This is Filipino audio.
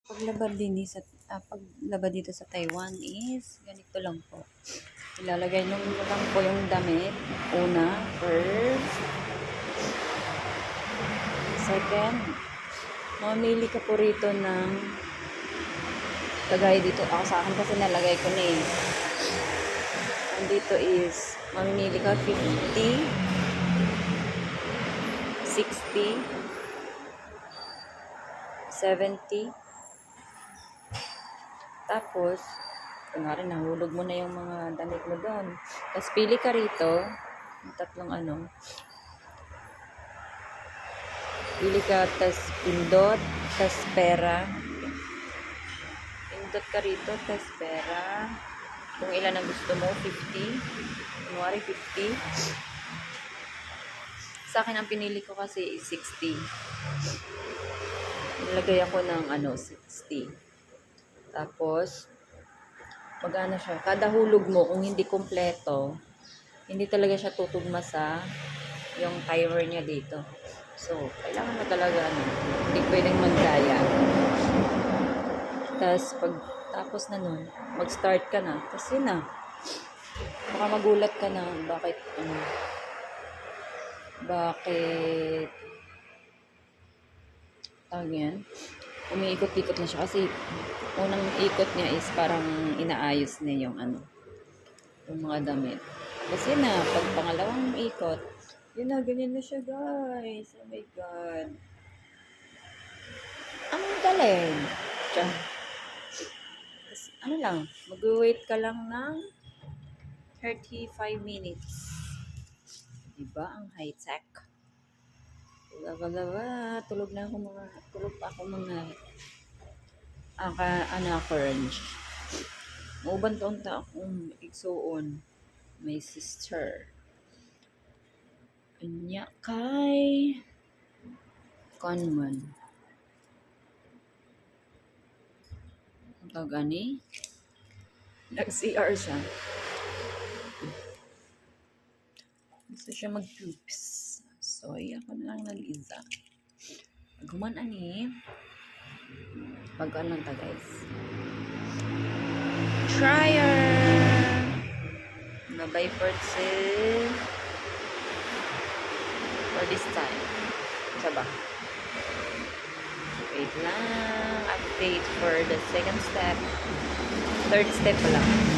Paglaba dito sa Taiwan is ganito lang po. Ilalagay nyo lang po yung damit. Una, first. Second, mamili ka po rito ng lagay dito. Ako sa akin kasi nalagay ko na eh. Andito is, mamimili ka 50, 60, 70. Tapos, kunwari nahulog mo na yung mga damit mo doon. Tapos pili ka rito, yung tatlong pili ka, tas pindot, tas pera. Pindot ka rito, tas pera. Kung ilan ang gusto mo, 50. Kunwari 50. Sa akin ang pinili ko kasi is 60. Nilagay ako ng 60. Tapos, magana siya. Kada hulog mo, kung hindi kompleto, hindi talaga siya tutugma sa yung timer niya dito. So, kailangan mo talaga, hindi pwedeng magdaya. Tapos na nun, mag-start ka na. Tapos yun na. Baka magulat ka na, bakit, tawag yan? Umiikot-ikot na siya kasi unang ikot niya is parang inaayos niya yung yung mga damit. Kasi na, pag pangalawang ikot, yun na, ganyan na siya guys. Oh my God. Ang galing. Tiyan. Kasi, lang, mag-wait ka lang ng 35 minutes. Diba? Ang high-tech. Tulog pa ako mga orange. Mauban taon-ta akong igsuon. My sister. Kanya kay Conman. Ang tawag ani? Nag-CR siya. Gusto siya mag-poops. So, ako na lang nag-isa. Pag-human ani, pag-ano ta guys. Trier! Nabay for this time. Saba. Wait lang. Update for the second step. Third step pa lang.